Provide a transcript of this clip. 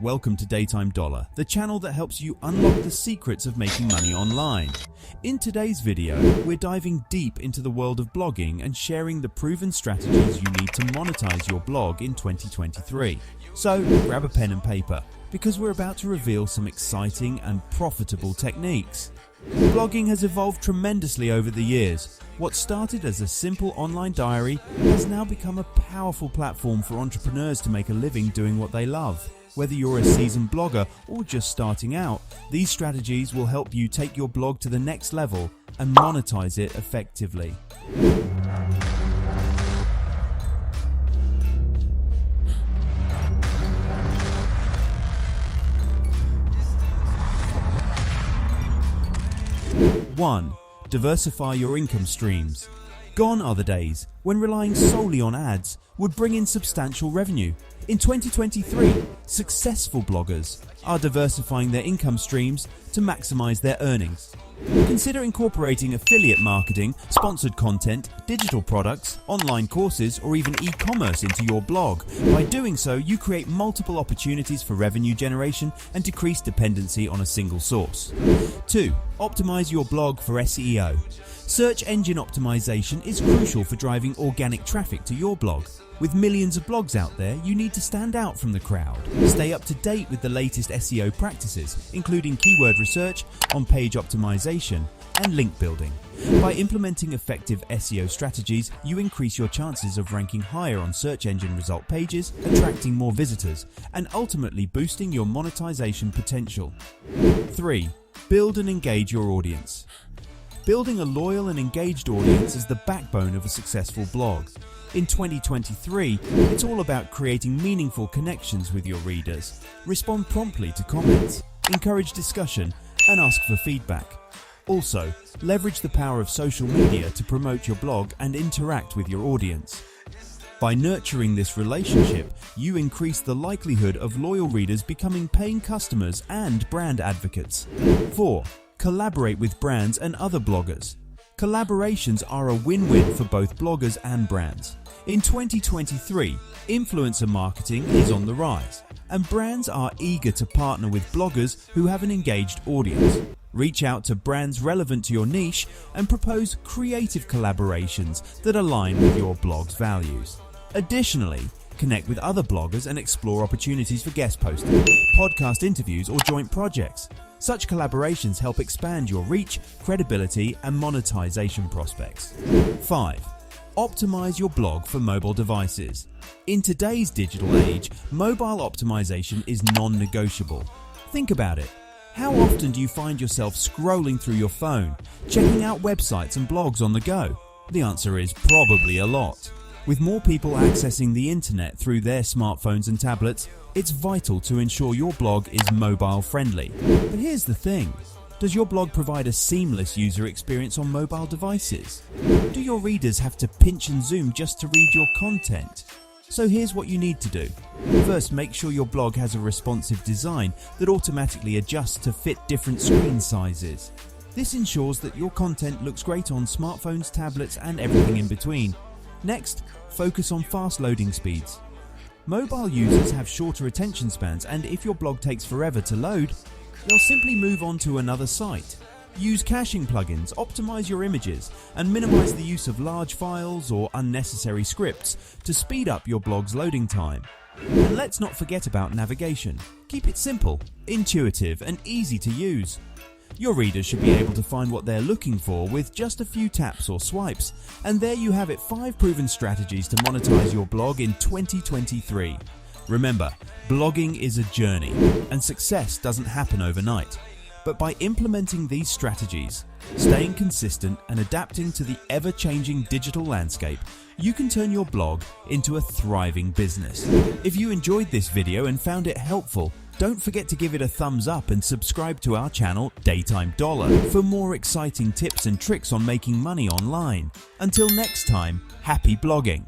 welcome to Daytime Dollar, the channel that helps you unlock the secrets of making money online. In today's video, we're diving deep into the world of blogging and sharing the proven strategies you need to monetize your blog in 2023. So grab a pen and paper, because we're about to reveal some exciting and profitable techniques. Blogging has evolved tremendously over the years. What started as a simple online diary has now become a powerful platform for entrepreneurs to make a living doing what they love. Whether you're a seasoned blogger or just starting out, these strategies will help you take your blog to the next level and monetize it effectively. One, diversify your income streams. Gone are the days when relying solely on ads would bring in substantial revenue. In 2023, successful bloggers are diversifying their income streams to maximize their earnings. Consider incorporating affiliate marketing, sponsored content, digital products, online courses, or even e-commerce into your blog. By doing so, you create multiple opportunities for revenue generation and decrease dependency on a single source. 2. Optimize your blog for SEO. Search engine optimization is crucial for driving organic traffic to your blog. With millions of blogs out there, you need to stand out from the crowd. Stay up to date with the latest SEO practices, including keyword research, on-page optimization, and link building. By implementing effective SEO strategies, you increase your chances of ranking higher on search engine result pages, attracting more visitors, and ultimately boosting your monetization potential. 3. Build and engage your audience. Building a loyal and engaged audience is the backbone of a successful blog. In 2023, it's all about creating meaningful connections with your readers. Respond promptly to comments, encourage discussion, and ask for feedback. Also, leverage the power of social media to promote your blog and interact with your audience. By nurturing this relationship, you increase the likelihood of loyal readers becoming paying customers and brand advocates. 4. Collaborate with brands and other bloggers. Collaborations are a win-win for both bloggers and brands. In 2023, influencer marketing is on the rise, and brands are eager to partner with bloggers who have an engaged audience. Reach out to brands relevant to your niche and propose creative collaborations that align with your blog's values. Additionally, connect with other bloggers and explore opportunities for guest posting, podcast interviews, or joint projects. Such collaborations help expand your reach, credibility, and monetization prospects. 5. Optimize your blog for mobile devices. In today's digital age, mobile optimization is non-negotiable. Think about it. How often do you find yourself scrolling through your phone, checking out websites and blogs on the go? The answer is probably a lot. With more people accessing the internet through their smartphones and tablets, it's vital to ensure your blog is mobile friendly. But here's the thing. Does your blog provide a seamless user experience on mobile devices? Do your readers have to pinch and zoom just to read your content? So here's what you need to do. First, make sure your blog has a responsive design that automatically adjusts to fit different screen sizes. This ensures that your content looks great on smartphones, tablets, and everything in between. Next, focus on fast loading speeds. Mobile users have shorter attention spans, and if your blog takes forever to load, they'll simply move on to another site. Use caching plugins, optimize your images, and minimize the use of large files or unnecessary scripts to speed up your blog's loading time. And let's not forget about navigation. Keep it simple, intuitive, and easy to use. Your readers should be able to find what they're looking for with just a few taps or swipes. And there you have it, 5 proven strategies to monetize your blog in 2023. Remember, blogging is a journey, and success doesn't happen overnight. But by implementing these strategies, staying consistent, and adapting to the ever-changing digital landscape, you can turn your blog into a thriving business. If you enjoyed this video and found it helpful, don't forget to give it a thumbs up and subscribe to our channel Daytime Dollar for more exciting tips and tricks on making money online. Until next time, happy blogging!